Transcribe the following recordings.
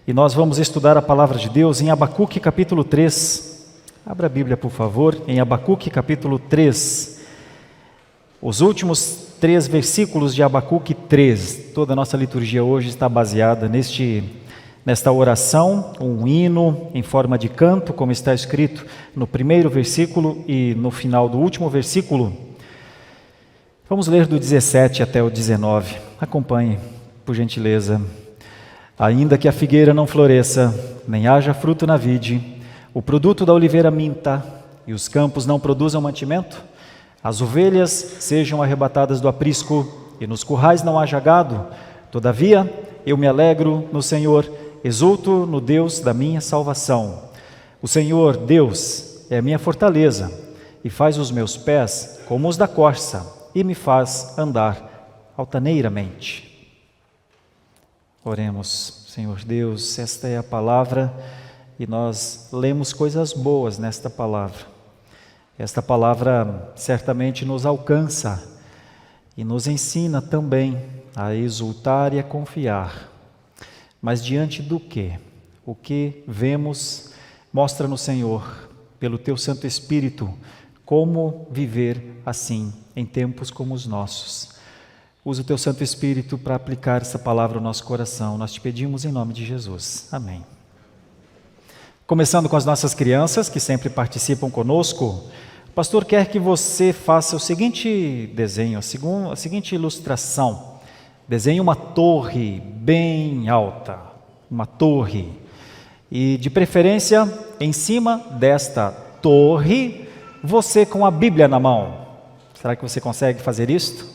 e nós vamos estudar a palavra de Deus em Abacuque capítulo 3. Abra a Bíblia, por favor, em Abacuque capítulo 3. Os últimos 3 versículos de Abacuque 3. Toda a nossa liturgia hoje está baseada nesta oração, um hino em forma de canto, como está escrito no primeiro versículo e no final do último versículo. Vamos ler do 17 até o 19. Acompanhe, por gentileza. Ainda que a figueira não floresça, nem haja fruto na vide, o produto da oliveira minta, e os campos não produzam mantimento, as ovelhas sejam arrebatadas do aprisco, e nos currais não haja gado, todavia eu me alegro no Senhor, exulto no Deus da minha salvação. O Senhor, Deus, é a minha fortaleza, e faz os meus pés como os da corça, e me faz andar altaneiramente. Oremos. Senhor Deus, esta é a palavra e nós lemos coisas boas nesta palavra. Esta palavra certamente nos alcança e nos ensina também a exultar e a confiar. Mas diante do quê? O que vemos, mostra-nos, Senhor, pelo Teu Santo Espírito, como viver assim em tempos como os nossos. Usa o Teu Santo Espírito para aplicar essa palavra ao nosso coração. Nós te pedimos em nome de Jesus. Amém. Começando com as nossas crianças, que sempre participam conosco, o pastor quer que você faça o seguinte desenho, a seguinte ilustração. Desenhe uma torre bem alta, uma torre. E de preferência, em cima desta torre, você com a Bíblia na mão. Será que você consegue fazer isto?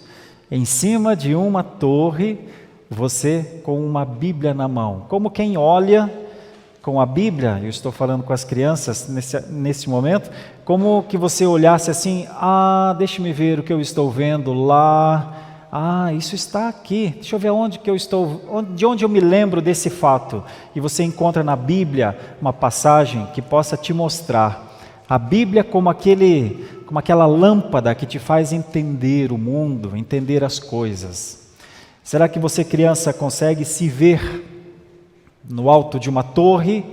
Em cima de uma torre, você com uma Bíblia na mão. Como quem olha com a Bíblia, eu estou falando com as crianças nesse momento, como que você olhasse assim, deixa-me ver o que eu estou vendo lá, isso está aqui, deixa eu ver de onde eu me lembro desse fato. E você encontra na Bíblia uma passagem que possa te mostrar a Bíblia como aquela lâmpada que te faz entender o mundo, entender as coisas. Será que você, criança, consegue se ver no alto de uma torre,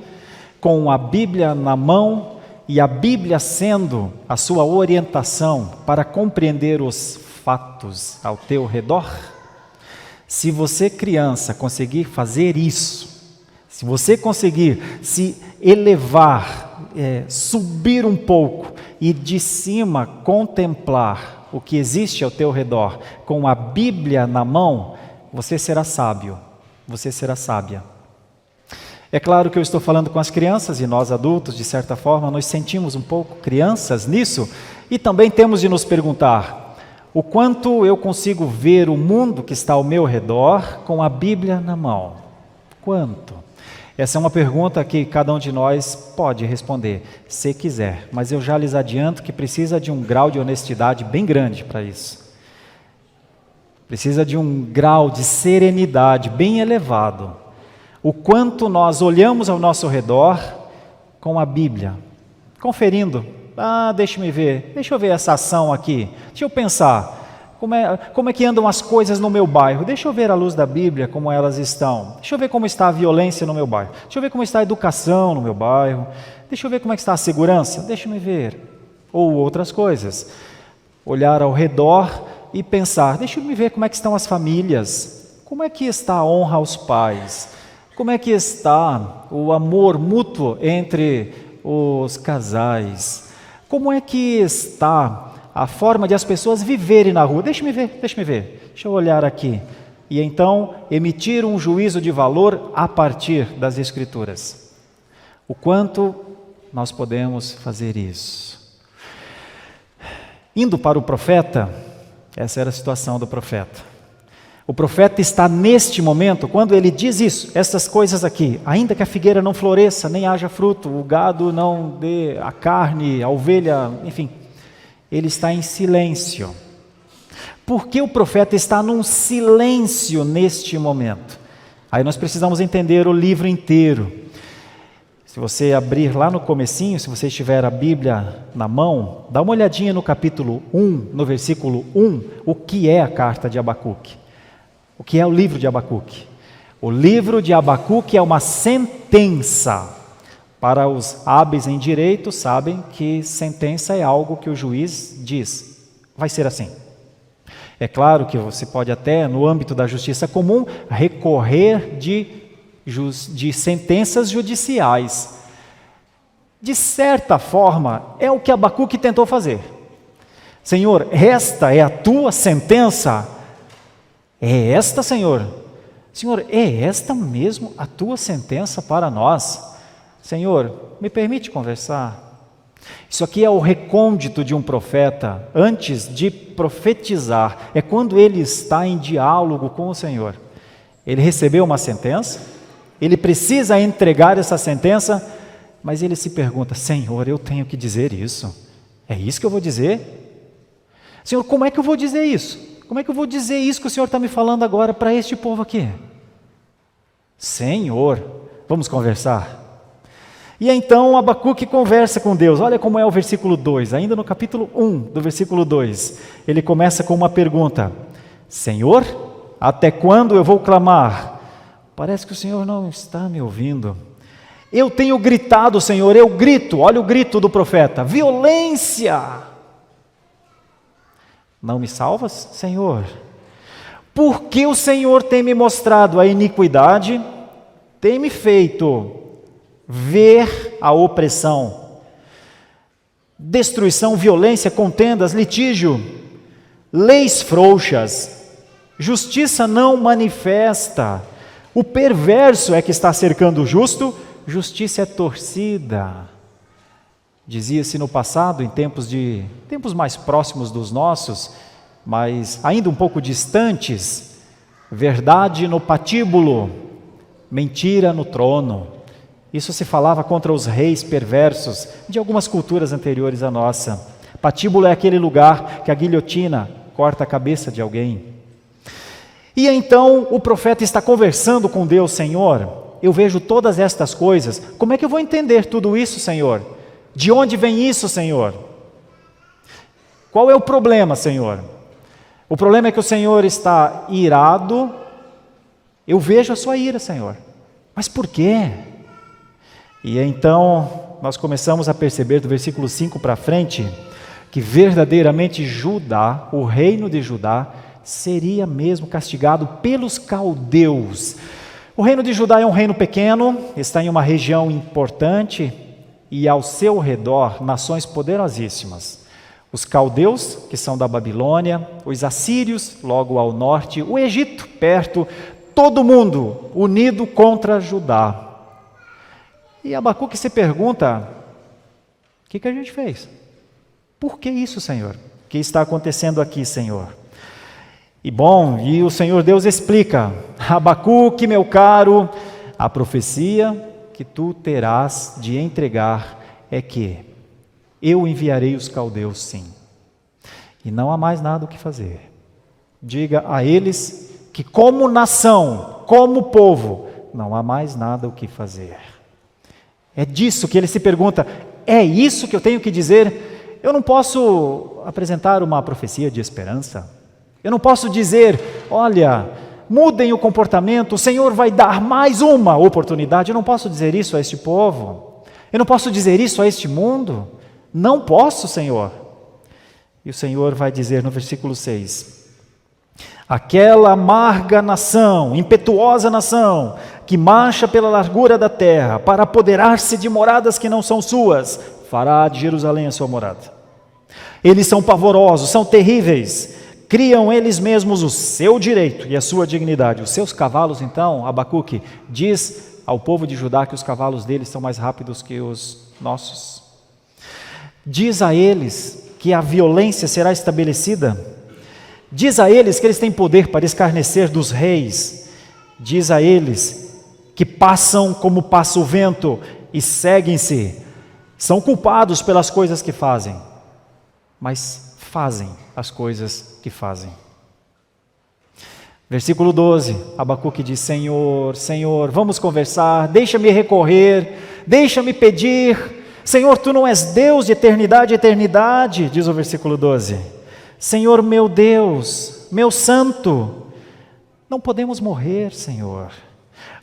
com a Bíblia na mão e a Bíblia sendo a sua orientação para compreender os fatos ao teu redor? Se você, criança, conseguir fazer isso, se você conseguir se elevar, subir um pouco e de cima contemplar o que existe ao teu redor com a Bíblia na mão, você será sábio, você será sábia. É claro que eu estou falando com as crianças e nós adultos, de certa forma, nos sentimos um pouco crianças nisso e também temos de nos perguntar o quanto eu consigo ver o mundo que está ao meu redor com a Bíblia na mão. Quanto? Essa é uma pergunta que cada um de nós pode responder, se quiser, mas eu já lhes adianto que precisa de um grau de honestidade bem grande para isso. Precisa de um grau de serenidade bem elevado. O quanto nós olhamos ao nosso redor com a Bíblia, conferindo, deixa eu ver essa ação aqui, deixa eu pensar. Como é que andam as coisas no meu bairro? Deixa eu ver à luz da Bíblia como elas estão. Deixa eu ver como está a violência no meu bairro. Deixa eu ver como está a educação no meu bairro. Deixa eu ver como é que está a segurança. Deixa-me ver. Ou outras coisas. Olhar ao redor e pensar, deixa eu me ver como é que estão as famílias. Como é que está a honra aos pais? Como é que está o amor mútuo entre os casais? Como é que está a forma de as pessoas viverem na rua? Deixa-me ver, deixa eu olhar aqui. E então emitir um juízo de valor a partir das Escrituras. O quanto nós podemos fazer isso? Indo para o profeta, essa era a situação do profeta. O profeta está neste momento, quando ele diz isso, essas coisas aqui, ainda que a figueira não floresça, nem haja fruto, o gado não dê a carne, a ovelha, enfim, ele está em silêncio. Por que o profeta está num silêncio neste momento? Aí nós precisamos entender o livro inteiro. Se você abrir lá no comecinho, se você tiver a Bíblia na mão, dá uma olhadinha no capítulo 1, no versículo 1, o que é a carta de Abacuque. O que é o livro de Abacuque? O livro de Abacuque é uma sentença. Para os hábeis em direito, sabem que sentença é algo que o juiz diz, vai ser assim. É claro que você pode até, no âmbito da justiça comum, recorrer de sentenças judiciais. De certa forma, é o que Abacuque tentou fazer. Senhor, esta é a tua sentença? É esta, Senhor? Senhor, é esta mesmo a tua sentença para nós? Senhor, me permite conversar? Isso aqui é o recôndito de um profeta, antes de profetizar, é quando ele está em diálogo com o Senhor. Ele recebeu uma sentença, ele precisa entregar essa sentença, mas ele se pergunta, Senhor, eu tenho que dizer isso? É isso que eu vou dizer? Senhor, como é que eu vou dizer isso? Como é que eu vou dizer isso que o Senhor está me falando agora para este povo aqui? Senhor, vamos conversar? E então Abacuque conversa com Deus. Olha como é o versículo 2, ainda no capítulo 1 do versículo 2. Ele começa com uma pergunta. Senhor, até quando eu vou clamar? Parece que o Senhor não está me ouvindo. Eu tenho gritado, Senhor, eu grito. Olha o grito do profeta. Violência! Não me salvas, Senhor? Porque o Senhor tem me mostrado a iniquidade, tem me feito ver a opressão, destruição, violência, contendas, litígio, leis frouxas, justiça não manifesta, o perverso é que está cercando o justo, justiça é torcida. Dizia-se no passado, em tempos mais próximos dos nossos, mas ainda um pouco distantes, verdade no patíbulo, mentira no trono. Isso se falava contra os reis perversos de algumas culturas anteriores à nossa. Patíbulo é aquele lugar que a guilhotina corta a cabeça de alguém. E então o profeta está conversando com Deus, Senhor, eu vejo todas estas coisas, como é que eu vou entender tudo isso, Senhor? De onde vem isso, Senhor? Qual é o problema, Senhor? O problema é que o Senhor está irado, eu vejo a sua ira, Senhor. Mas por quê? E então nós começamos a perceber do versículo 5 para frente, que verdadeiramente Judá, o reino de Judá, seria mesmo castigado pelos caldeus. O reino de Judá é um reino pequeno, está em uma região importante, e ao seu redor nações poderosíssimas. Os caldeus, que são da Babilônia, os assírios, logo ao norte, o Egito, perto, todo mundo unido contra Judá. E Abacuque se pergunta, o que a gente fez? Por que isso, Senhor? O que está acontecendo aqui, Senhor? E o Senhor Deus explica, Abacuque, meu caro, a profecia que tu terás de entregar é que eu enviarei os caldeus, sim, e não há mais nada o que fazer. Diga a eles que como nação, como povo, não há mais nada o que fazer. É disso que ele se pergunta, é isso que eu tenho que dizer? Eu não posso apresentar uma profecia de esperança, eu não posso dizer, olha, mudem o comportamento, o Senhor vai dar mais uma oportunidade. Eu não posso dizer isso a este povo, eu não posso dizer isso a este mundo, não posso, Senhor. E o Senhor vai dizer no versículo 6, aquela amarga nação, impetuosa nação, que marcha pela largura da terra, para apoderar-se de moradas que não são suas, fará de Jerusalém a sua morada. Eles são pavorosos, são terríveis, criam eles mesmos o seu direito e a sua dignidade. Os seus cavalos, então, Abacuque diz ao povo de Judá que os cavalos deles são mais rápidos que os nossos. Diz a eles que a violência será estabelecida. Diz a eles que eles têm poder para escarnecer dos reis. Diz a eles que passam como passa o vento e seguem-se. São culpados pelas coisas que fazem, mas fazem as coisas que fazem. Versículo 12, Abacuque diz, Senhor, Senhor, vamos conversar, deixa-me recorrer, deixa-me pedir. Senhor, Tu não és Deus de eternidade a eternidade, diz o versículo 12. Senhor, meu Deus, meu santo, não podemos morrer, Senhor.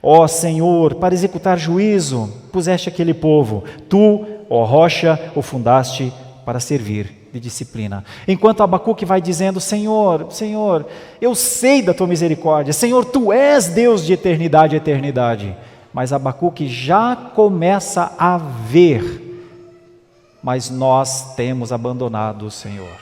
Ó Senhor, para executar juízo, puseste aquele povo. Tu, ó rocha, o fundaste para servir de disciplina. Enquanto Abacuque vai dizendo: Senhor, Senhor, eu sei da tua misericórdia. Senhor, tu és Deus de eternidade a eternidade. Mas Abacuque já começa a ver: mas nós temos abandonado o Senhor.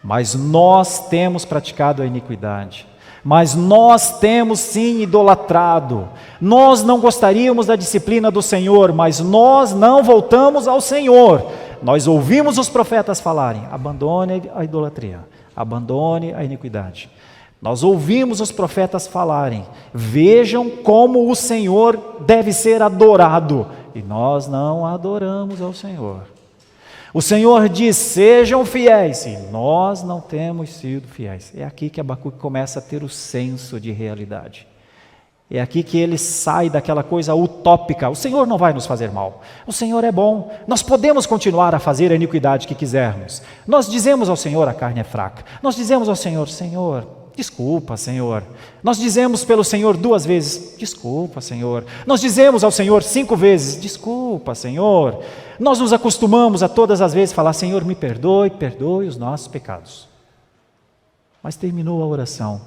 Mas nós temos praticado a iniquidade. Mas nós temos sim idolatrado. Nós não gostaríamos da disciplina do Senhor, mas nós não voltamos ao Senhor. Nós ouvimos os profetas falarem: abandone a idolatria, abandone a iniquidade. Nós ouvimos os profetas falarem: vejam como o Senhor deve ser adorado. E nós não adoramos ao Senhor. O Senhor diz: sejam fiéis, e nós não temos sido fiéis. É aqui que Abacuque começa a ter o senso de realidade. É aqui que ele sai daquela coisa utópica: o Senhor não vai nos fazer mal, o Senhor é bom, nós podemos continuar a fazer a iniquidade que quisermos. Nós dizemos ao Senhor: a carne é fraca. Nós dizemos ao Senhor: Senhor, desculpa, Senhor. Nós dizemos pelo Senhor 2 vezes: desculpa, Senhor. Nós dizemos ao Senhor 5 vezes: desculpa, Senhor. Nós nos acostumamos a todas as vezes falar: Senhor, me perdoe, perdoe os nossos pecados. Mas terminou a oração,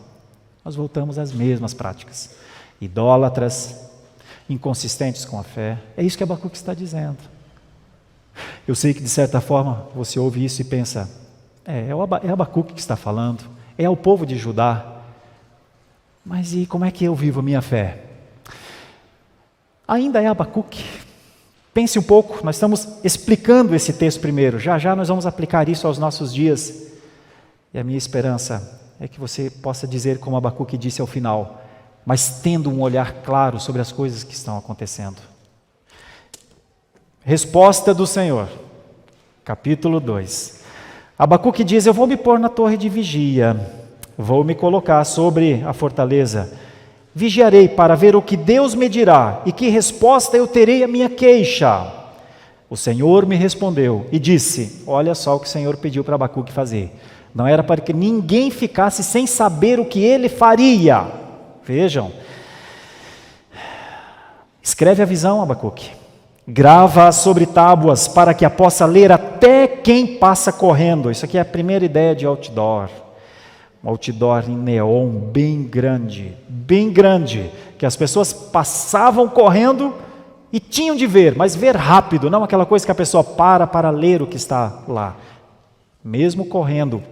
nós voltamos às mesmas práticas. Idólatras, inconsistentes com a fé. É isso que Abacuque está dizendo. Eu sei que de certa forma você ouve isso e pensa: é Abacuque que está falando, é ao povo de Judá. Mas e como é que eu vivo a minha fé? Ainda é Abacuque. Pense um pouco, nós estamos explicando esse texto primeiro, já nós vamos aplicar isso aos nossos dias. E a minha esperança é que você possa dizer como Abacuque disse ao final, mas tendo um olhar claro sobre as coisas que estão acontecendo. Resposta do Senhor, capítulo 2. Abacuque diz: eu vou me pôr na torre de vigia, vou me colocar sobre a fortaleza, vigiarei para ver o que Deus me dirá e que resposta eu terei à minha queixa. O Senhor me respondeu e disse: olha só o que o Senhor pediu para Abacuque fazer. Não era para que ninguém ficasse sem saber o que ele faria. Vejam, escreve a visão, Abacuque, grava-a sobre tábuas para que a possa ler até quem passa correndo. Isso aqui é a primeira ideia de outdoor. Um outdoor em neon bem grande, que as pessoas passavam correndo e tinham de ver, mas ver rápido, não aquela coisa que a pessoa para ler o que está lá. Mesmo correndo,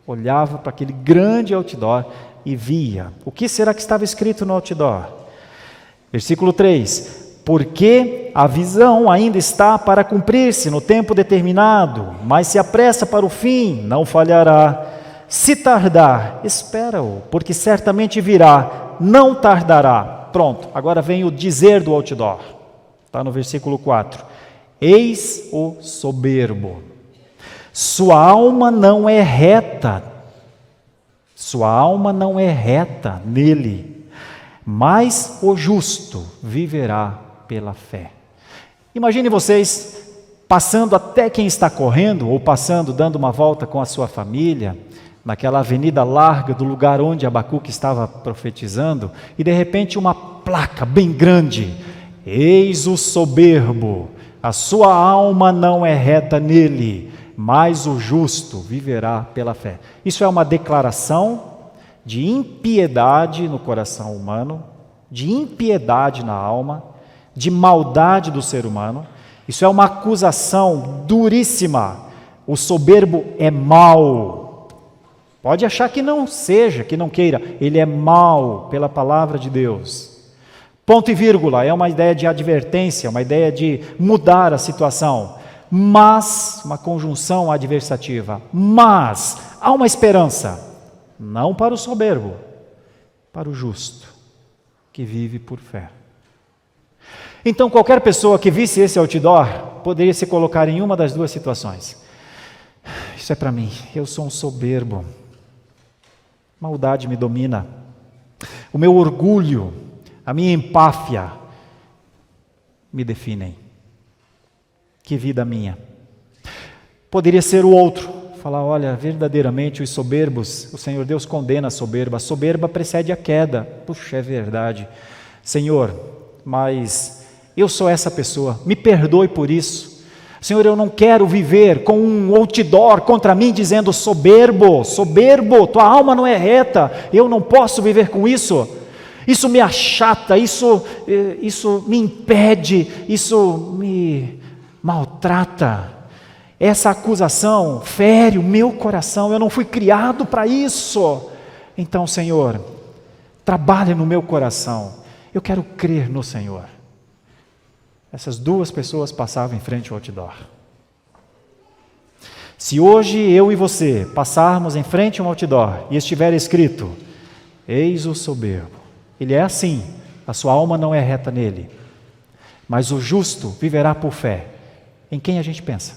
olhava para aquele grande outdoor e via. O que será que estava escrito no outdoor? Versículo 3: porque a visão ainda está para cumprir-se no tempo determinado, mas se apressa para o fim, não falhará. Se tardar, espera-o, porque certamente virá, não tardará. Pronto, agora vem o dizer do outdoor. Está no versículo 4. Eis o soberbo. Sua alma não é reta. Sua alma não é reta nele. Mas o justo viverá pela fé. Imagine vocês passando até quem está correndo, ou passando, dando uma volta com a sua família, naquela avenida larga do lugar onde Abacuque estava profetizando, e de repente uma placa bem grande: eis o soberbo, a sua alma não é reta nele, mas o justo viverá pela fé. Isso é uma declaração de impiedade no coração humano, de impiedade na alma, de maldade do ser humano. Isso é uma acusação duríssima. O soberbo é mau. Pode achar que não seja, que não queira, ele é mau pela palavra de Deus. Ponto e vírgula, é uma ideia de advertência, uma ideia de mudar a situação. Mas, uma conjunção adversativa, mas há uma esperança, não para o soberbo, para o justo, que vive por fé. Então qualquer pessoa que visse esse outdoor, poderia se colocar em uma das duas situações. Isso é para mim, eu sou um soberbo. Maldade me domina, o meu orgulho, a minha empáfia me definem. Que vida minha. Poderia ser o outro, falar: olha, verdadeiramente os soberbos, o Senhor Deus condena a soberba precede a queda. Puxa, é verdade, Senhor, mas eu sou essa pessoa, me perdoe por isso. Senhor, eu não quero viver com um outdoor contra mim dizendo soberbo, soberbo, tua alma não é reta, eu não posso viver com isso. Isso me achata, isso me impede, isso me maltrata. Essa acusação fere o meu coração, eu não fui criado para isso. Então, Senhor, trabalha no meu coração, eu quero crer no Senhor. Essas duas pessoas passavam em frente ao outdoor. Se hoje eu e você passarmos em frente a um outdoor e estiver escrito, eis o soberbo, ele é assim, a sua alma não é reta nele, mas o justo viverá por fé. Em quem a gente pensa?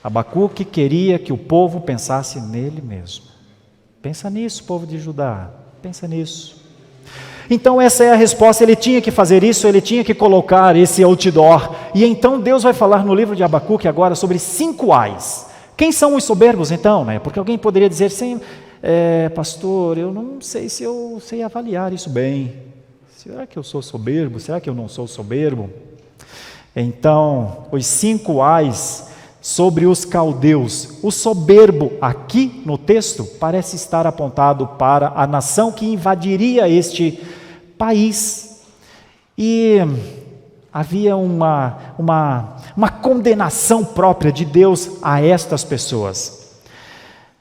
Abacuque queria que o povo pensasse nele mesmo. Pensa nisso, povo de Judá, pensa nisso. Então essa é a resposta, ele tinha que fazer isso, ele tinha que colocar esse outdoor. E então Deus vai falar no livro de Abacuque agora sobre 5 ais. Quem são os soberbos então? Porque alguém poderia dizer, sim, pastor, eu não sei se eu sei avaliar isso bem. Será que eu sou soberbo? Será que eu não sou soberbo? Então, os 5 ais sobre os caldeus. O soberbo aqui no texto parece estar apontado para a nação que invadiria este país. E havia uma condenação própria de Deus a estas pessoas.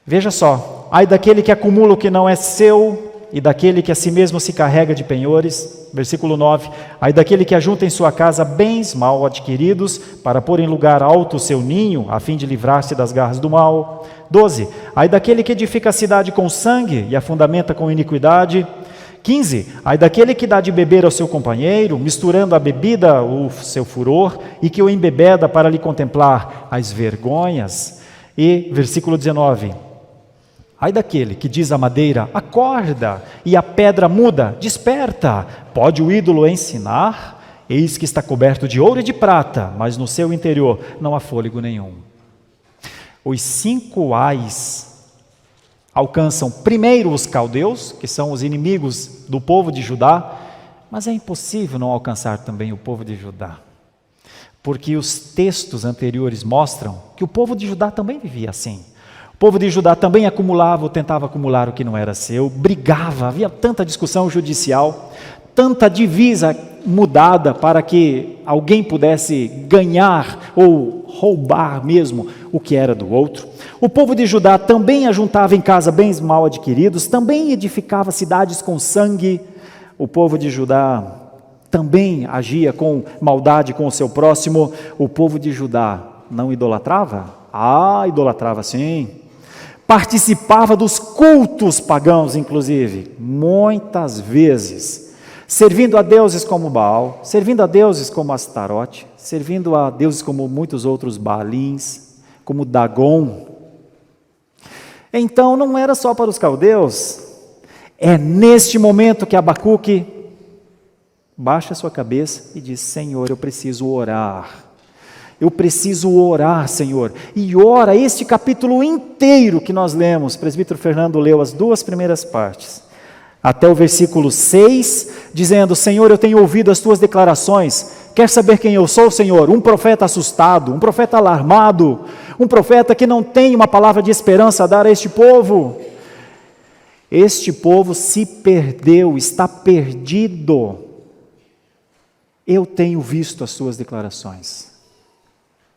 Veja só, ai daquele que acumula o que não é seu e daquele que a si mesmo se carrega de penhores. Versículo 9, ai daquele que ajunta em sua casa bens mal adquiridos, para pôr em lugar alto o seu ninho, a fim de livrar-se das garras do mal. 12, ai daquele que edifica a cidade com sangue e a fundamenta com iniquidade. 15, ai daquele que dá de beber ao seu companheiro, misturando a bebida o seu furor, e que o embebeda para lhe contemplar as vergonhas. E versículo 19, ai daquele que diz à madeira, acorda, e a pedra muda, desperta. Pode o ídolo ensinar? Eis que está coberto de ouro e de prata, mas no seu interior não há fôlego nenhum. Os 5 ais alcançam primeiro os caldeus, que são os inimigos do povo de Judá, mas é impossível não alcançar também o povo de Judá, porque os textos anteriores mostram que o povo de Judá também vivia assim. O povo de Judá também acumulava ou tentava acumular o que não era seu, brigava, havia tanta discussão judicial, tanta divisa mudada para que alguém pudesse ganhar ou roubar mesmo o que era do outro. O povo de Judá também ajuntava em casa bens mal adquiridos, também edificava cidades com sangue. O povo de Judá também agia com maldade com o seu próximo. O povo de Judá não idolatrava? Idolatrava sim. Participava dos cultos pagãos, inclusive, muitas vezes, servindo a deuses como Baal, servindo a deuses como Astarote, servindo a deuses como muitos outros Baalins, como Dagon. Então não era só para os caldeus, é neste momento que Abacuque baixa a sua cabeça e diz, Senhor, eu preciso orar. Eu preciso orar, Senhor. E ora este capítulo inteiro que nós lemos. O presbítero Fernando leu as 2 primeiras partes. Até o versículo 6, dizendo, Senhor, eu tenho ouvido as tuas declarações. Quer saber quem eu sou, Senhor? Um profeta assustado, um profeta alarmado, um profeta que não tem uma palavra de esperança a dar a este povo. Este povo se perdeu, está perdido. Eu tenho visto as tuas declarações.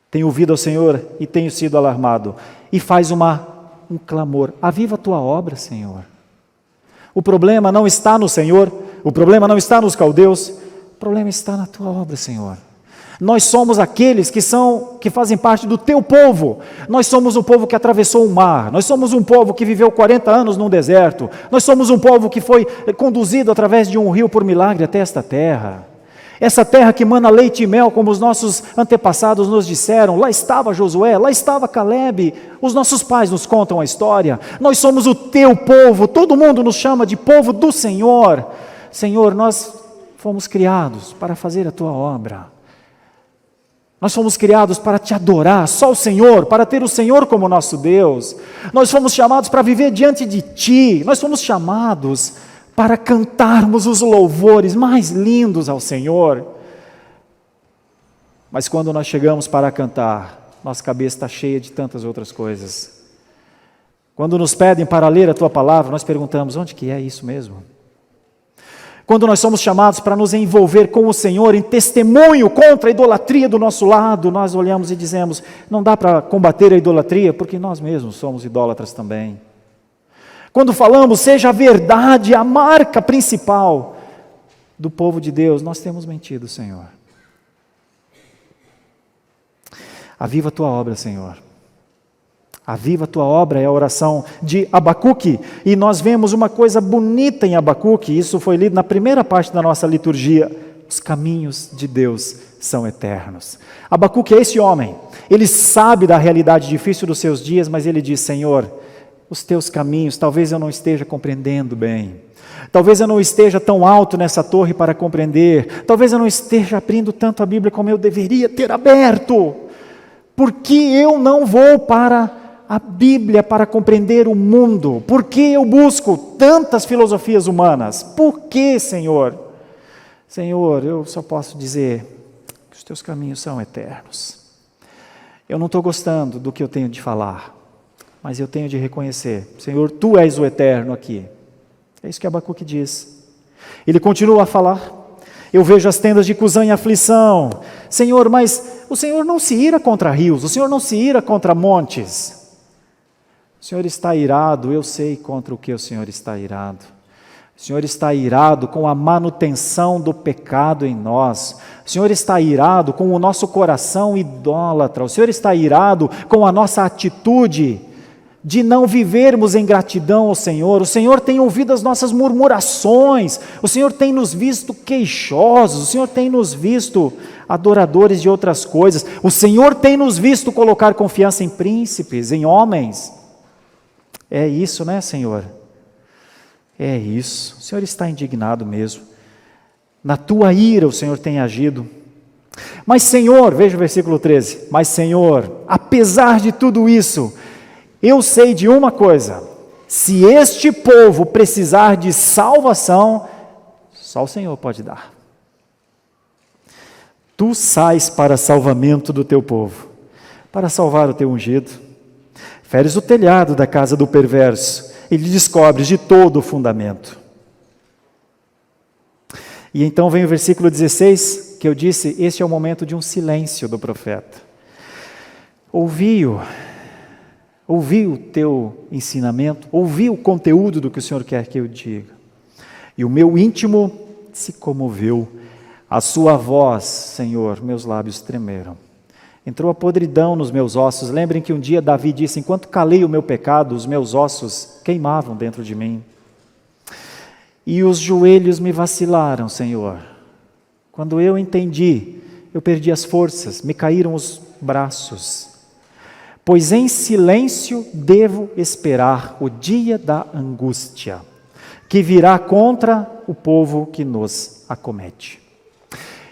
Tenho ouvido ao Senhor e tenho sido alarmado. E faz um clamor, aviva a tua obra, Senhor. O problema não está no Senhor, o problema não está nos caldeus, o problema está na tua obra, Senhor. Nós somos aqueles que fazem parte do teu povo. Nós somos um povo que atravessou o mar. Nós somos um povo que viveu 40 anos num deserto. Nós somos um povo que foi conduzido através de um rio por milagre até esta terra. Essa terra que mana leite e mel, como os nossos antepassados nos disseram, lá estava Josué, lá estava Calebe, os nossos pais nos contam a história. Nós somos o teu povo, todo mundo nos chama de povo do Senhor. Senhor, nós fomos criados para fazer a tua obra. Nós fomos criados para te adorar, só o Senhor, para ter o Senhor como nosso Deus. Nós fomos chamados para viver diante de ti, nós fomos chamados para cantarmos os louvores mais lindos ao Senhor. Mas quando nós chegamos para cantar, nossa cabeça está cheia de tantas outras coisas. Quando nos pedem para ler a Tua palavra, nós perguntamos, onde que é isso mesmo? Quando nós somos chamados para nos envolver com o Senhor em testemunho contra a idolatria do nosso lado, nós olhamos e dizemos, não dá para combater a idolatria, porque nós mesmos somos idólatras também. Quando falamos, seja a verdade a marca principal do povo de Deus, nós temos mentido, Senhor. Aviva a Tua obra, Senhor. Aviva a Tua obra é a oração de Abacuque, e nós vemos uma coisa bonita em Abacuque, isso foi lido na primeira parte da nossa liturgia, os caminhos de Deus são eternos. Abacuque é esse homem, ele sabe da realidade difícil dos seus dias, mas ele diz, Senhor, os Teus caminhos, talvez eu não esteja compreendendo bem, talvez eu não esteja tão alto nessa torre para compreender, talvez eu não esteja abrindo tanto a Bíblia como eu deveria ter aberto, porque eu não vou para a Bíblia para compreender o mundo? Por que eu busco tantas filosofias humanas? Por que, Senhor? Senhor, eu só posso dizer que os Teus caminhos são eternos. Eu não estou gostando do que eu tenho de falar, mas eu tenho de reconhecer, Senhor, Tu és o eterno aqui. É isso que Abacuque diz. Ele continua a falar, eu vejo as tendas de Cusã em aflição. Senhor, mas o Senhor não se ira contra rios, o Senhor não se ira contra montes. O Senhor está irado, eu sei contra o que o Senhor está irado. O Senhor está irado com a manutenção do pecado em nós. O Senhor está irado com o nosso coração idólatra. O Senhor está irado com a nossa atitude de não vivermos em gratidão ao Senhor. O Senhor tem ouvido as nossas murmurações. O Senhor tem nos visto queixosos. O Senhor tem nos visto adoradores de outras coisas. O Senhor tem nos visto colocar confiança em príncipes, em homens. É isso, né, Senhor? É isso. O Senhor está indignado mesmo. Na Tua ira o Senhor tem agido. Mas, Senhor, veja o versículo 13. Mas, Senhor, apesar de tudo isso, eu sei de uma coisa. Se este povo precisar de salvação, só o Senhor pode dar. Tu sais para salvamento do Teu povo, para salvar o Teu ungido. Feres o telhado da casa do perverso, e lhe descobres de todo o fundamento. E então vem o versículo 16, que eu disse, este é o momento de um silêncio do profeta. Ouvi o Teu ensinamento, ouvi o conteúdo do que o Senhor quer que eu diga. E o meu íntimo se comoveu, a Sua voz, Senhor, meus lábios tremeram. Entrou a podridão nos meus ossos. Lembrem que um dia Davi disse, enquanto calei o meu pecado, os meus ossos queimavam dentro de mim. E os joelhos me vacilaram, Senhor. Quando eu entendi, eu perdi as forças, me caíram os braços. Pois em silêncio devo esperar o dia da angústia, que virá contra o povo que nos acomete.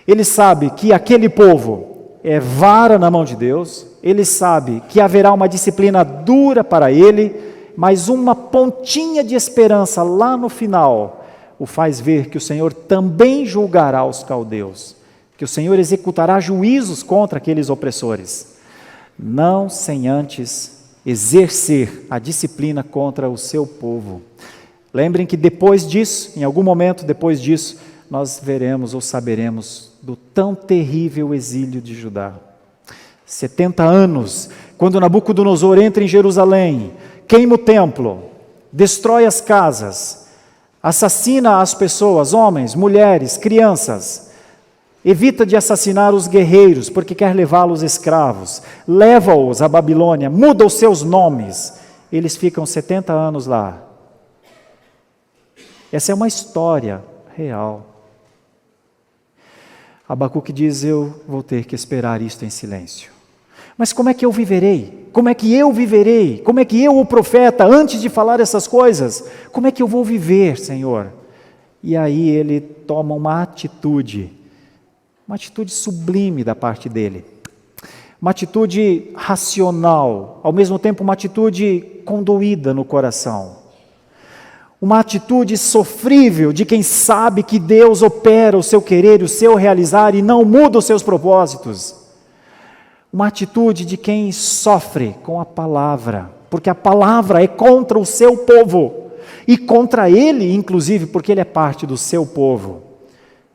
Ele sabe que aquele povo é vara na mão de Deus, ele sabe que haverá uma disciplina dura para ele, mas uma pontinha de esperança lá no final o faz ver que o Senhor também julgará os caldeus, que o Senhor executará juízos contra aqueles opressores, não sem antes exercer a disciplina contra o seu povo. Lembrem que depois disso, em algum momento depois disso, nós veremos ou saberemos do tão terrível exílio de Judá. 70 anos, quando Nabucodonosor entra em Jerusalém, queima o templo, destrói as casas, assassina as pessoas, homens, mulheres, crianças, evita de assassinar os guerreiros, porque quer levá-los escravos, leva-os à Babilônia, muda os seus nomes, eles ficam 70 anos lá. Essa é uma história real. Abacuque diz, eu vou ter que esperar isto em silêncio. Mas como é que eu viverei? Como é que eu viverei? Como é que eu, o profeta, antes de falar essas coisas, como é que eu vou viver, Senhor? E aí ele toma uma atitude sublime da parte dele. Uma atitude racional, ao mesmo tempo uma atitude condoída no coração. Uma atitude sofrível de quem sabe que Deus opera o seu querer, o seu realizar e não muda os seus propósitos. Uma atitude de quem sofre com a palavra, porque a palavra é contra o seu povo e contra ele, inclusive, porque ele é parte do seu povo.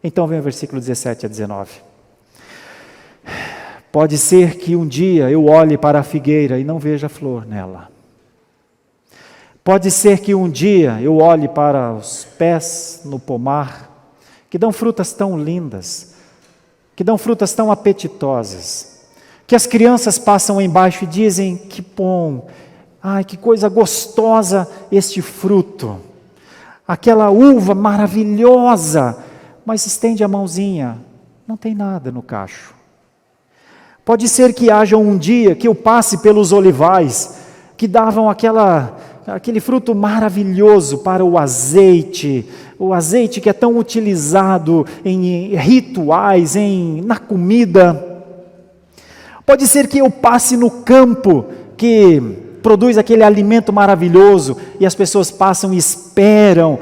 Então vem o versículo 17 a 19. Pode ser que um dia eu olhe para a figueira e não veja flor nela. Pode ser que um dia eu olhe para os pés no pomar, que dão frutas tão lindas, que dão frutas tão apetitosas, que as crianças passam embaixo e dizem, que bom, ai, que coisa gostosa este fruto, aquela uva maravilhosa, mas estende a mãozinha, não tem nada no cacho. Pode ser que haja um dia que eu passe pelos olivais, que davam aquele fruto maravilhoso para o azeite que é tão utilizado em rituais, na comida. Pode ser que eu passe no campo, que produz aquele alimento maravilhoso, e as pessoas passam e esperam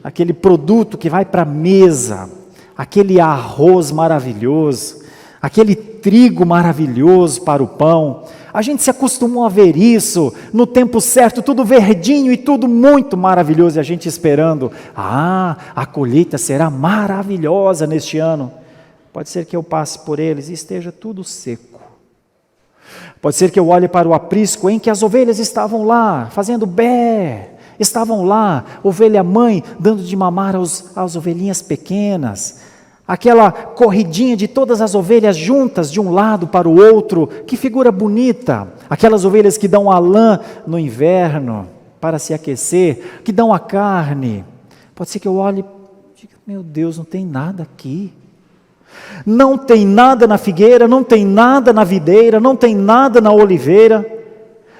aquele produto que vai para a mesa, aquele arroz maravilhoso, aquele trigo maravilhoso para o pão. A gente se acostumou a ver isso no tempo certo, tudo verdinho e tudo muito maravilhoso, e a gente esperando, a colheita será maravilhosa neste ano. Pode ser que eu passe por eles e esteja tudo seco. Pode ser que eu olhe para o aprisco em que as ovelhas estavam lá, fazendo bé, estavam lá, ovelha mãe, dando de mamar às ovelhinhas pequenas, aquela corridinha de todas as ovelhas juntas de um lado para o outro, que figura bonita, aquelas ovelhas que dão a lã no inverno para se aquecer, que dão a carne. Pode ser que eu olhe e diga, meu Deus, não tem nada aqui. Não tem nada na figueira, não tem nada na videira, não tem nada na oliveira,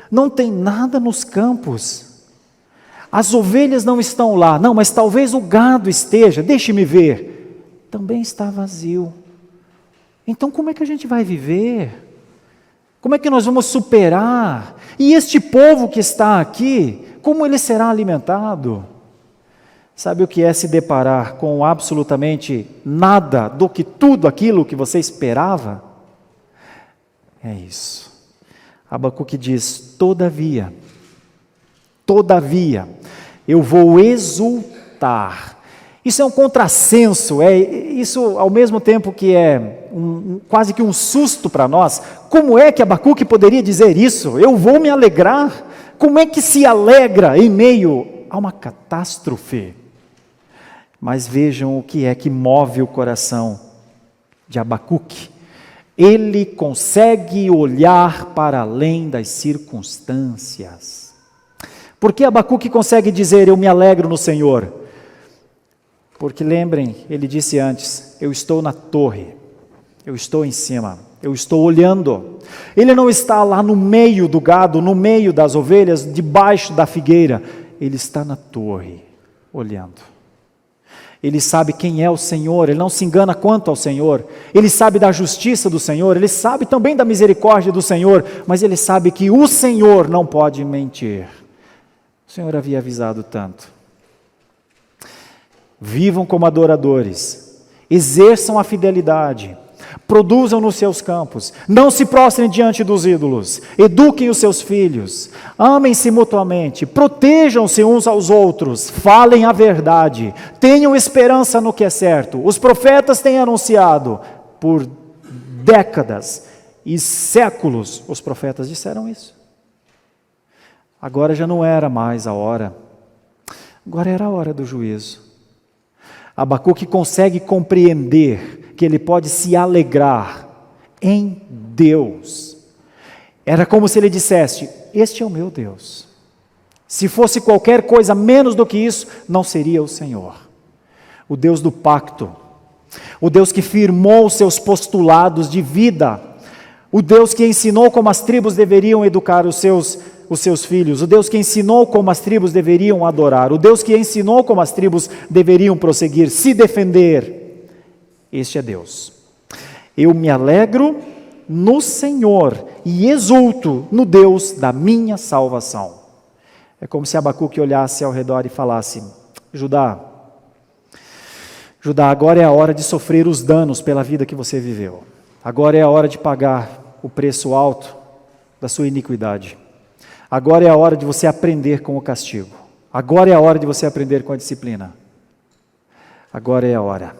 não tem nada nos campos. As ovelhas não estão lá, não, mas talvez o gado esteja, deixe-me ver. Também está vazio. Então como é que a gente vai viver? Como é que nós vamos superar? E este povo que está aqui, como ele será alimentado? Sabe o que é se deparar com absolutamente nada do que tudo aquilo que você esperava? É isso. Abacuque diz, todavia, eu vou exultar. Isso é um contrassenso, isso ao mesmo tempo que é quase que um susto para nós. Como é que Abacuque poderia dizer isso? Eu vou me alegrar? Como é que se alegra em meio a uma catástrofe? Mas vejam o que é que move o coração de Abacuque. Ele consegue olhar para além das circunstâncias. Por que Abacuque consegue dizer, eu me alegro no Senhor? Porque lembrem, ele disse antes, eu estou na torre, eu estou em cima, eu estou olhando. Ele não está lá no meio do gado, no meio das ovelhas, debaixo da figueira. Ele está na torre, olhando. Ele sabe quem é o Senhor, ele não se engana quanto ao Senhor. Ele sabe da justiça do Senhor, ele sabe também da misericórdia do Senhor, mas ele sabe que o Senhor não pode mentir. O Senhor havia avisado tanto. Vivam como adoradores, exerçam a fidelidade, produzam nos seus campos, não se prostrem diante dos ídolos, eduquem os seus filhos, amem-se mutuamente, protejam-se uns aos outros, falem a verdade, tenham esperança no que é certo. Os profetas têm anunciado por décadas e séculos, os profetas disseram isso. Agora já não era mais a hora, agora era a hora do juízo. Abacuque consegue compreender que ele pode se alegrar em Deus. Era como se ele dissesse, este é o meu Deus. Se fosse qualquer coisa menos do que isso, não seria o Senhor. O Deus do pacto, o Deus que firmou os seus postulados de vida, o Deus que ensinou como as tribos deveriam educar os seus filhos, o Deus que ensinou como as tribos deveriam adorar, o Deus que ensinou como as tribos deveriam prosseguir, se defender. Este é Deus. Eu me alegro no Senhor e exulto no Deus da minha salvação. É como se Abacuque olhasse ao redor e falasse: Judá, agora é a hora de sofrer os danos pela vida que você viveu. Agora é a hora de pagar o preço alto da sua iniquidade. Agora é a hora de você aprender com o castigo. Agora é a hora de você aprender com a disciplina. Agora é a hora.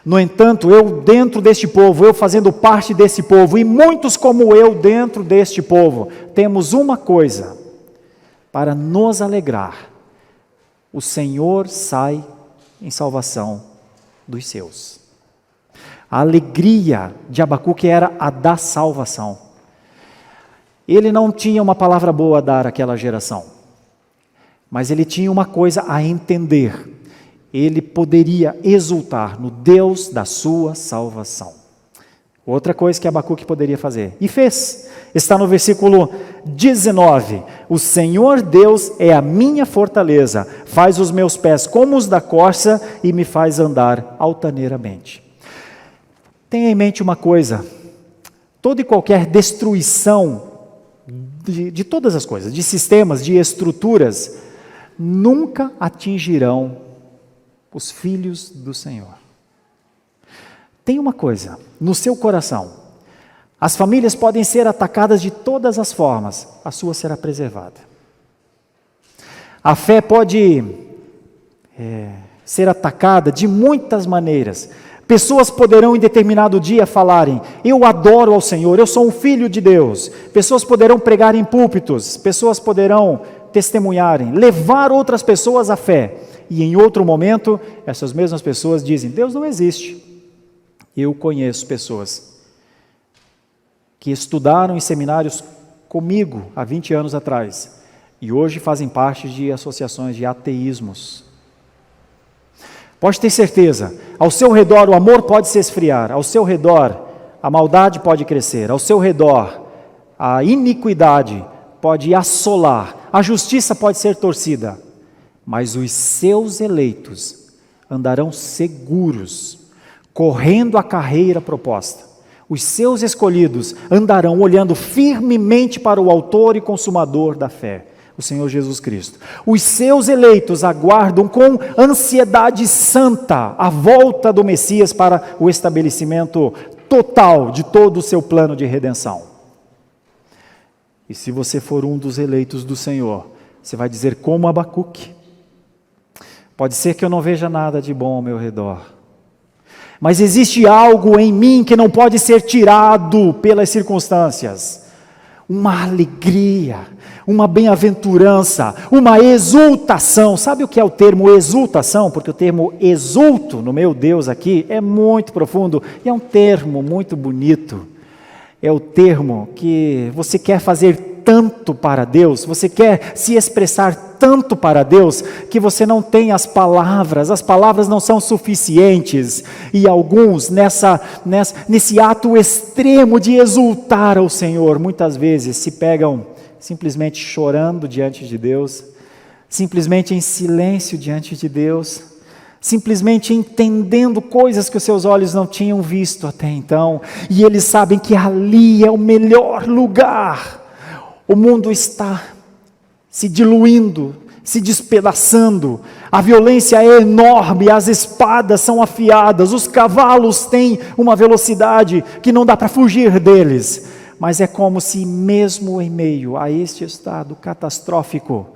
No entanto, eu dentro deste povo, eu fazendo parte desse povo, e muitos como eu dentro deste povo, temos uma coisa para nos alegrar: o Senhor sai em salvação dos seus. A alegria de Abacuque era a da salvação. Ele não tinha uma palavra boa a dar àquela geração, mas ele tinha uma coisa a entender: ele poderia exultar no Deus da sua salvação. Outra coisa que Abacuque poderia fazer, e fez, está no versículo 19: o Senhor Deus é a minha fortaleza, faz os meus pés como os da corça e me faz andar altaneiramente. Tenha em mente uma coisa: toda e qualquer destruição de todas as coisas, de sistemas, de estruturas, nunca atingirão os filhos do Senhor. Tem uma coisa no seu coração: as famílias podem ser atacadas de todas as formas, a sua será preservada. A fé pode ser atacada de muitas maneiras. Pessoas poderão em determinado dia falarem: eu adoro ao Senhor, eu sou um filho de Deus. Pessoas poderão pregar em púlpitos, pessoas poderão testemunharem, levar outras pessoas à fé. E em outro momento, essas mesmas pessoas dizem: Deus não existe. Eu conheço pessoas que estudaram em seminários comigo há 20 anos atrás e hoje fazem parte de associações de ateísmos. Pode ter certeza, ao seu redor o amor pode se esfriar, ao seu redor a maldade pode crescer, ao seu redor a iniquidade pode assolar, a justiça pode ser torcida, mas os seus eleitos andarão seguros, correndo a carreira proposta. Os seus escolhidos andarão olhando firmemente para o autor e consumador da fé, o Senhor Jesus Cristo. Os seus eleitos aguardam com ansiedade santa a volta do Messias para o estabelecimento total de todo o seu plano de redenção. E se você for um dos eleitos do Senhor, você vai dizer como Abacuque: pode ser que eu não veja nada de bom ao meu redor, mas existe algo em mim que não pode ser tirado pelas circunstâncias. Uma alegria, uma bem-aventurança, uma exultação. Sabe o que é o termo exultação? Porque o termo exulto, no meu Deus aqui, é muito profundo e é um termo muito bonito. É o termo que você quer fazer tanto para Deus, você quer se expressar tanto para Deus, que você não tem as palavras não são suficientes, e alguns nesse ato extremo de exultar ao Senhor, muitas vezes se pegam simplesmente chorando diante de Deus, simplesmente em silêncio diante de Deus, simplesmente entendendo coisas que os seus olhos não tinham visto até então, e eles sabem que ali é o melhor lugar. O mundo está se diluindo, se despedaçando, a violência é enorme, as espadas são afiadas, os cavalos têm uma velocidade que não dá para fugir deles, mas é como se mesmo em meio a este estado catastrófico,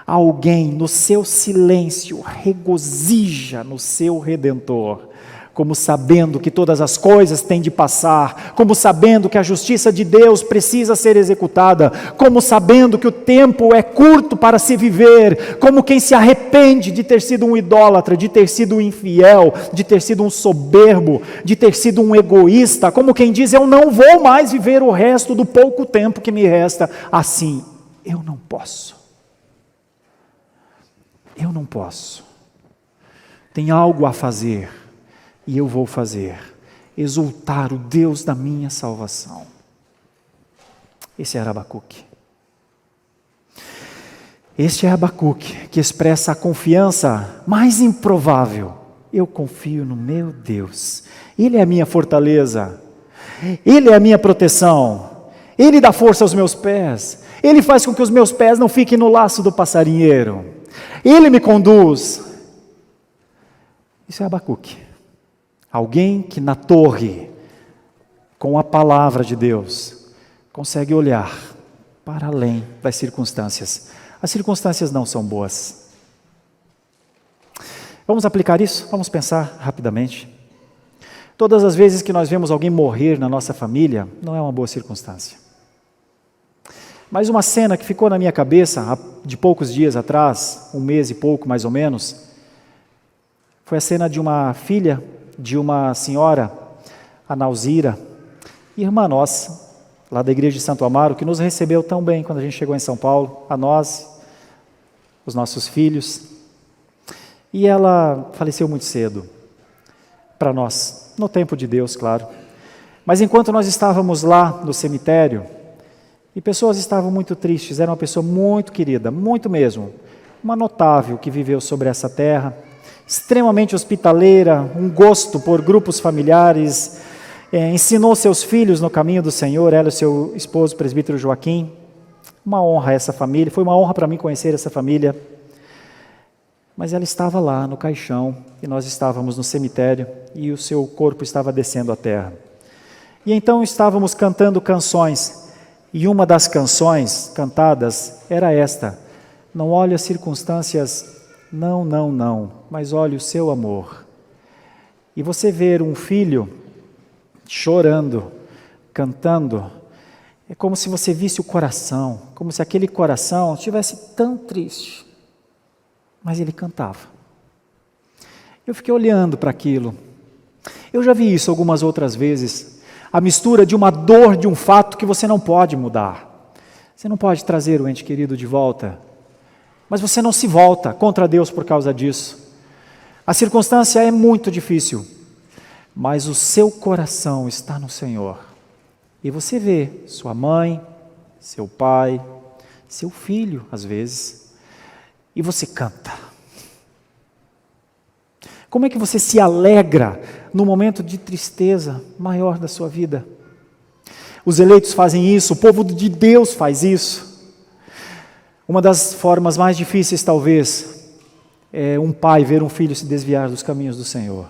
alguém no seu silêncio regozija no seu Redentor, como sabendo que todas as coisas têm de passar, como sabendo que a justiça de Deus precisa ser executada, como sabendo que o tempo é curto para se viver, como quem se arrepende de ter sido um idólatra, de ter sido um infiel, de ter sido um soberbo, de ter sido um egoísta, como quem diz: eu não vou mais viver o resto do pouco tempo que me resta assim. Eu não posso. Eu não posso. Tem algo a fazer. E eu vou fazer, exultar o Deus da minha salvação. Esse era Abacuque. Este é Abacuque que expressa a confiança mais improvável. Eu confio no meu Deus. Ele é a minha fortaleza. Ele é a minha proteção. Ele dá força aos meus pés. Ele faz com que os meus pés não fiquem no laço do passarinheiro. Ele me conduz. Isso é Abacuque. Alguém que na torre, com a palavra de Deus, consegue olhar para além das circunstâncias. As circunstâncias não são boas. Vamos aplicar isso? Vamos pensar rapidamente. Todas as vezes que nós vemos alguém morrer na nossa família, não é uma boa circunstância. Mas uma cena que ficou na minha cabeça de poucos dias atrás, um mês e pouco mais ou menos, foi a cena de uma filha de uma senhora, a Nauzira, irmã nossa, lá da igreja de Santo Amaro, que nos recebeu tão bem quando a gente chegou em São Paulo, a nós, os nossos filhos. E ela faleceu muito cedo, para nós, no tempo de Deus, claro. Mas enquanto nós estávamos lá no cemitério, e pessoas estavam muito tristes, era uma pessoa muito querida, muito mesmo, uma notável que viveu sobre essa terra, extremamente hospitaleira, um gosto por grupos familiares, ensinou seus filhos no caminho do Senhor, ela e seu esposo, o presbítero Joaquim. Uma honra a essa família, foi uma honra para mim conhecer essa família. Mas ela estava lá no caixão, e nós estávamos no cemitério, e o seu corpo estava descendo à terra. E então estávamos cantando canções, e uma das canções cantadas era esta: não olhe as circunstâncias, não, não, não, mas olhe o seu amor. E você ver um filho chorando, cantando, é como se você visse o coração, como se aquele coração estivesse tão triste, mas ele cantava. Eu fiquei olhando para aquilo. Eu já vi isso algumas outras vezes, a mistura de uma dor de um fato que você não pode mudar. Você não pode trazer o ente querido de volta, mas você não se volta contra Deus por causa disso. A circunstância é muito difícil, mas o seu coração está no Senhor. E você vê sua mãe, seu pai, seu filho, às vezes, e você canta. Como é que você se alegra no momento de tristeza maior da sua vida? Os eleitos fazem isso, o povo de Deus faz isso. Uma das formas mais difíceis, talvez, é um pai ver um filho se desviar dos caminhos do Senhor.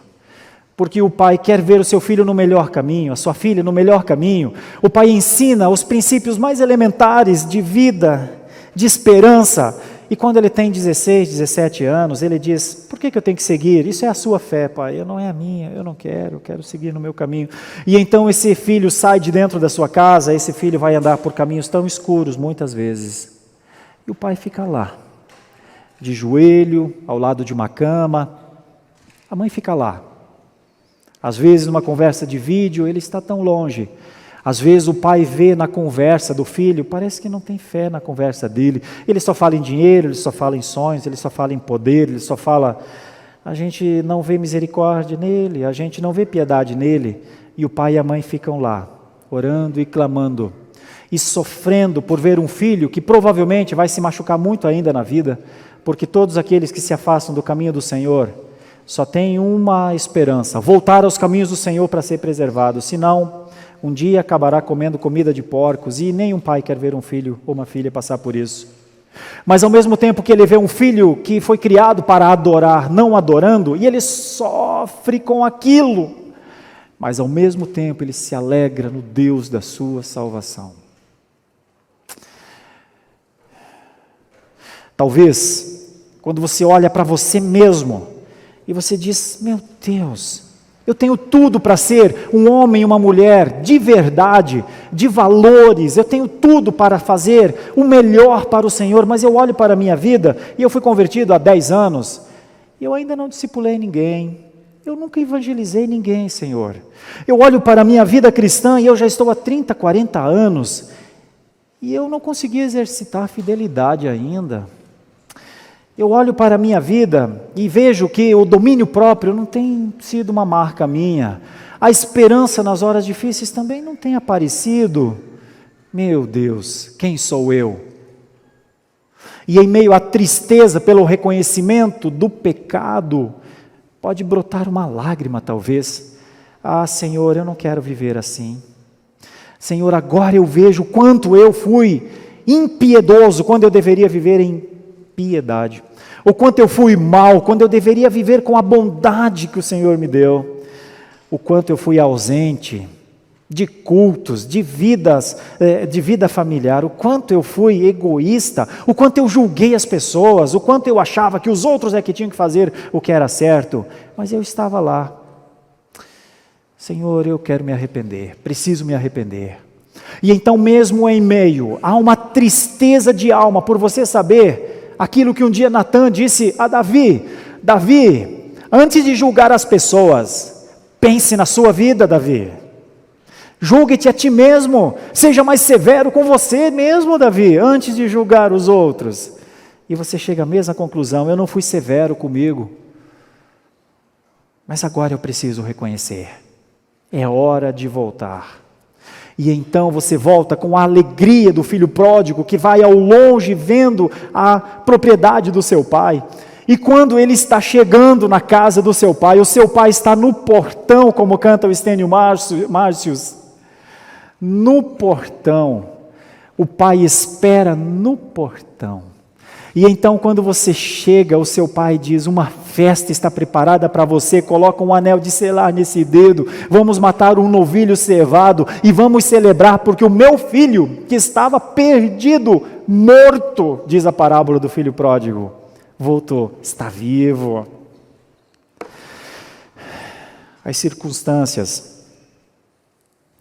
Porque o pai quer ver o seu filho no melhor caminho, a sua filha no melhor caminho. O pai ensina os princípios mais elementares de vida, de esperança. E quando ele tem 16, 17 anos, ele diz: por que eu tenho que seguir? Isso é a sua fé, pai, não é a minha, eu não quero, eu quero seguir no meu caminho. E então esse filho sai de dentro da sua casa, esse filho vai andar por caminhos tão escuros, muitas vezes. E o pai fica lá, de joelho, ao lado de uma cama. A mãe fica lá. Às vezes, numa conversa de vídeo, ele está tão longe. Às vezes o pai vê na conversa do filho, parece que não tem fé na conversa dele. Ele só fala em dinheiro, ele só fala em sonhos, ele só fala em poder, ele só fala... A gente não vê misericórdia nele, a gente não vê piedade nele. E o pai e a mãe ficam lá, orando e clamando, e sofrendo por ver um filho que provavelmente vai se machucar muito ainda na vida, porque todos aqueles que se afastam do caminho do Senhor só têm uma esperança: voltar aos caminhos do Senhor para ser preservado, senão um dia acabará comendo comida de porcos, e nenhum pai quer ver um filho ou uma filha passar por isso. Mas ao mesmo tempo que ele vê um filho que foi criado para adorar, não adorando, e ele sofre com aquilo, mas ao mesmo tempo ele se alegra no Deus da sua salvação. Talvez, quando você olha para você mesmo, e você diz: meu Deus, eu tenho tudo para ser um homem e uma mulher de verdade, de valores, eu tenho tudo para fazer o melhor para o Senhor, mas eu olho para a minha vida, e eu fui convertido há 10 anos, e eu ainda não discipulei ninguém, eu nunca evangelizei ninguém, Senhor. Eu olho para a minha vida cristã, e eu já estou há 30, 40 anos, e eu não consegui exercitar a fidelidade ainda. Eu olho para a minha vida e vejo que o domínio próprio não tem sido uma marca minha. A esperança nas horas difíceis também não tem aparecido. Meu Deus, quem sou eu? E em meio à tristeza pelo reconhecimento do pecado, pode brotar uma lágrima talvez. Ah, Senhor, eu não quero viver assim. Senhor, agora eu vejo quanto eu fui impiedoso quando eu deveria viver em piedade. O quanto eu fui mal quando eu deveria viver com a bondade que o Senhor me deu. O quanto eu fui ausente de cultos, de vida familiar, o quanto eu fui egoísta, o quanto eu julguei as pessoas, o quanto eu achava que os outros é que tinham que fazer o que era certo, mas eu estava lá. Senhor, eu quero me arrepender, preciso me arrepender. E então mesmo em meio a uma tristeza de alma, por você saber aquilo que um dia Natã disse a Davi: Davi, antes de julgar as pessoas, pense na sua vida, Davi. Julgue-te a ti mesmo, seja mais severo com você mesmo, Davi, antes de julgar os outros. E você chega à mesma conclusão: eu não fui severo comigo, mas agora eu preciso reconhecer, é hora de voltar. E então você volta com a alegria do filho pródigo, que vai ao longe vendo a propriedade do seu pai. E quando ele está chegando na casa do seu pai, o seu pai está no portão, como canta o Estênio Márcios. No portão, o pai espera no portão. E então quando você chega, o seu pai diz: uma festa está preparada para você, coloca um anel de selar nesse dedo, vamos matar um novilho cevado e vamos celebrar, porque o meu filho, que estava perdido, morto, diz a parábola do filho pródigo, voltou, está vivo. As circunstâncias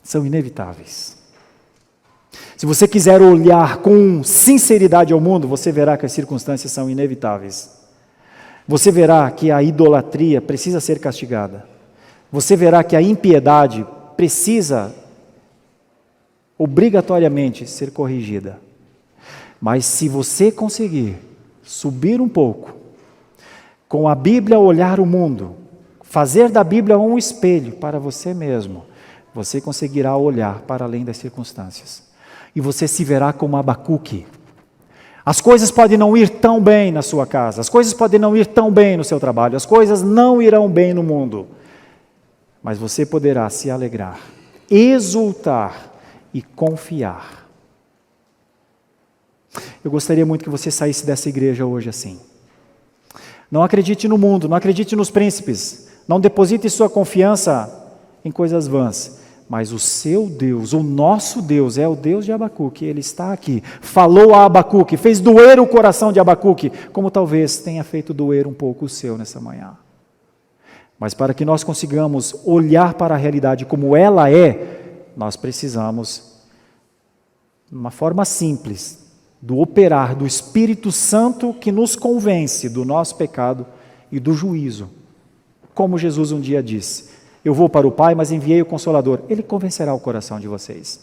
são inevitáveis. Se você quiser olhar com sinceridade ao mundo, você verá que as circunstâncias são inevitáveis. Você verá que a idolatria precisa ser castigada. Você verá que a impiedade precisa obrigatoriamente ser corrigida. Mas se você conseguir subir um pouco, com a Bíblia olhar o mundo, fazer da Bíblia um espelho para você mesmo, você conseguirá olhar para além das circunstâncias. E você se verá como Abacuque. As coisas podem não ir tão bem na sua casa, as coisas podem não ir tão bem no seu trabalho, as coisas não irão bem no mundo, mas você poderá se alegrar, exultar e confiar. Eu gostaria muito que você saísse dessa igreja hoje assim. Não acredite no mundo, não acredite nos príncipes, não deposite sua confiança em coisas vãs. Mas o seu Deus, o nosso Deus, é o Deus de Abacuque, Ele está aqui, falou a Abacuque, fez doer o coração de Abacuque, como talvez tenha feito doer um pouco o seu nessa manhã. Mas para que nós consigamos olhar para a realidade como ela é, nós precisamos, de uma forma simples, do operar do Espírito Santo que nos convence do nosso pecado e do juízo. Como Jesus um dia disse: eu vou para o Pai, mas enviei o Consolador. Ele convencerá o coração de vocês.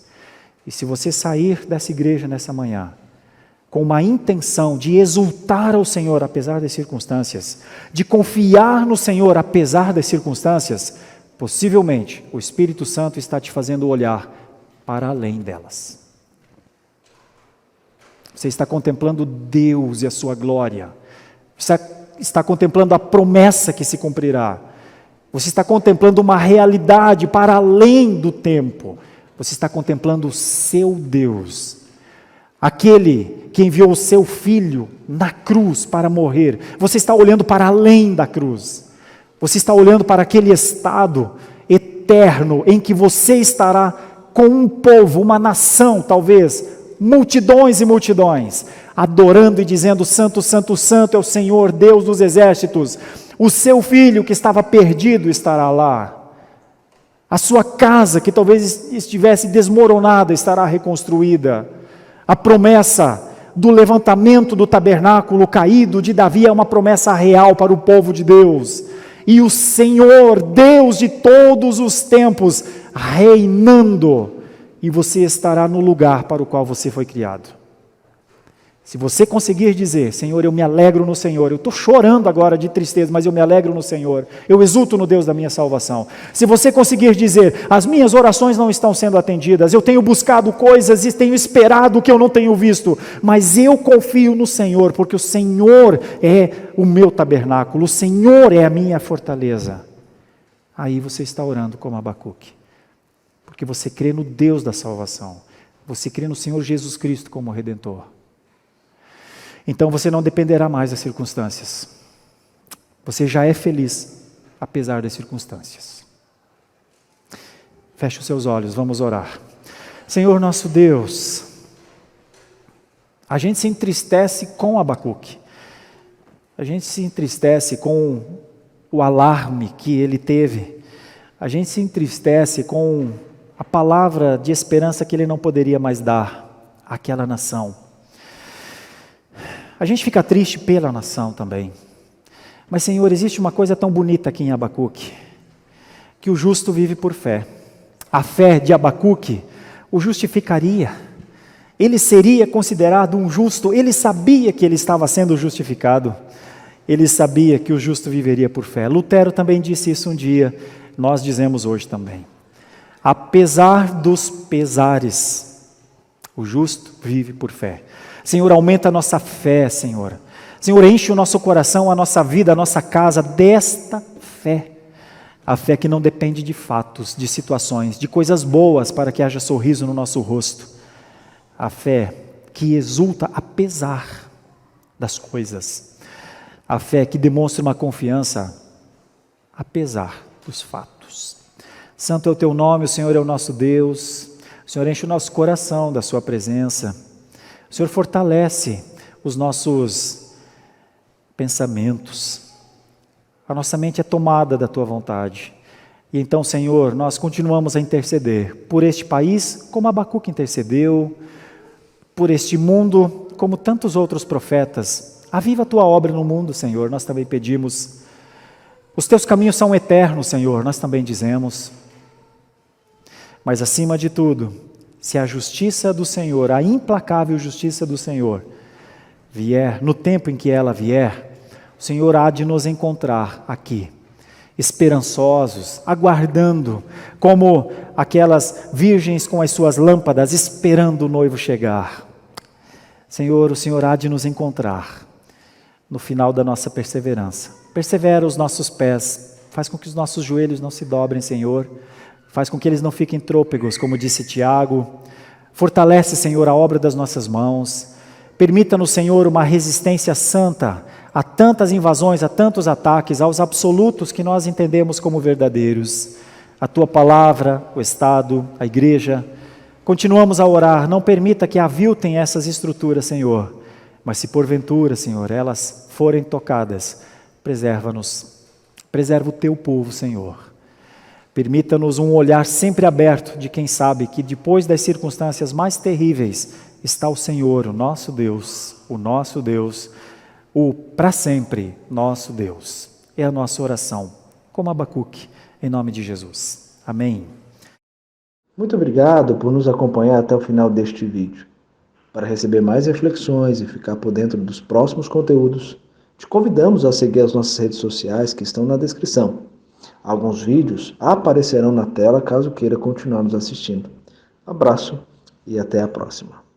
E se você sair dessa igreja nessa manhã, com uma intenção de exultar ao Senhor apesar das circunstâncias, de confiar no Senhor apesar das circunstâncias, possivelmente o Espírito Santo está te fazendo olhar para além delas. Você está contemplando Deus e a sua glória. Você está contemplando a promessa que se cumprirá. Você está contemplando uma realidade para além do tempo. Você está contemplando o seu Deus, aquele que enviou o seu Filho na cruz para morrer. Você está olhando para além da cruz. Você está olhando para aquele estado eterno em que você estará com um povo, uma nação, talvez, multidões e multidões, adorando e dizendo: Santo, Santo, Santo é o Senhor, Deus dos exércitos. O seu filho que estava perdido estará lá. A sua casa que talvez estivesse desmoronada estará reconstruída. A promessa do levantamento do tabernáculo caído de Davi é uma promessa real para o povo de Deus. E o Senhor, Deus de todos os tempos, reinando. E você estará no lugar para o qual você foi criado. Se você conseguir dizer: Senhor, eu me alegro no Senhor, eu estou chorando agora de tristeza, mas eu me alegro no Senhor, eu exulto no Deus da minha salvação. Se você conseguir dizer: as minhas orações não estão sendo atendidas, eu tenho buscado coisas e tenho esperado o que eu não tenho visto, mas eu confio no Senhor, porque o Senhor é o meu tabernáculo, o Senhor é a minha fortaleza. Aí você está orando como Abacuque, porque você crê no Deus da salvação. Você crê no Senhor Jesus Cristo como Redentor. Então você não dependerá mais das circunstâncias. Você já é feliz, apesar das circunstâncias. Feche os seus olhos, vamos orar. Senhor nosso Deus, a gente se entristece com Abacuque. A gente se entristece com o alarme que ele teve. A gente se entristece com a palavra de esperança que ele não poderia mais dar àquela nação. A gente fica triste pela nação também. Mas, Senhor, existe uma coisa tão bonita aqui em Abacuque, que o justo vive por fé. A fé de Abacuque o justificaria. Ele seria considerado um justo, ele sabia que ele estava sendo justificado. Ele sabia que o justo viveria por fé. Lutero também disse isso um dia, nós dizemos hoje também. Apesar dos pesares, o justo vive por fé. Senhor, aumenta a nossa fé, Senhor. Senhor, enche o nosso coração, a nossa vida, a nossa casa desta fé. A fé que não depende de fatos, de situações, de coisas boas para que haja sorriso no nosso rosto. A fé que exulta apesar das coisas. A fé que demonstra uma confiança apesar dos fatos. Santo é o teu nome, o Senhor é o nosso Deus. O Senhor enche o nosso coração da sua presença. O Senhor fortalece os nossos pensamentos. A nossa mente é tomada da tua vontade. E então, Senhor, nós continuamos a interceder por este país, como Abacuque intercedeu, por este mundo, como tantos outros profetas. Aviva a tua obra no mundo, Senhor, nós também pedimos. Os teus caminhos são eternos, Senhor, nós também dizemos. Mas acima de tudo, se a justiça do Senhor, a implacável justiça do Senhor, vier, no tempo em que ela vier, o Senhor há de nos encontrar aqui, esperançosos, aguardando, como aquelas virgens com as suas lâmpadas, esperando o noivo chegar. Senhor, o Senhor há de nos encontrar no final da nossa perseverança. Persevera os nossos pés, faz com que os nossos joelhos não se dobrem, Senhor, faz com que eles não fiquem trôpegos, como disse Tiago. Fortalece, Senhor, a obra das nossas mãos. Permita-nos, Senhor, uma resistência santa a tantas invasões, a tantos ataques, aos absolutos que nós entendemos como verdadeiros. A Tua palavra, o Estado, a Igreja. Continuamos a orar, não permita que aviltem essas estruturas, Senhor. Mas se porventura, Senhor, elas forem tocadas, preserva-nos. Preserva o Teu povo, Senhor. Permita-nos um olhar sempre aberto de quem sabe que depois das circunstâncias mais terríveis está o Senhor, o nosso Deus, o para sempre nosso Deus. É a nossa oração, como Abacuque, em nome de Jesus. Amém. Muito obrigado por nos acompanhar até o final deste vídeo. Para receber mais reflexões e ficar por dentro dos próximos conteúdos, te convidamos a seguir as nossas redes sociais que estão na descrição. Alguns vídeos aparecerão na tela caso queira continuar nos assistindo. Abraço e até a próxima.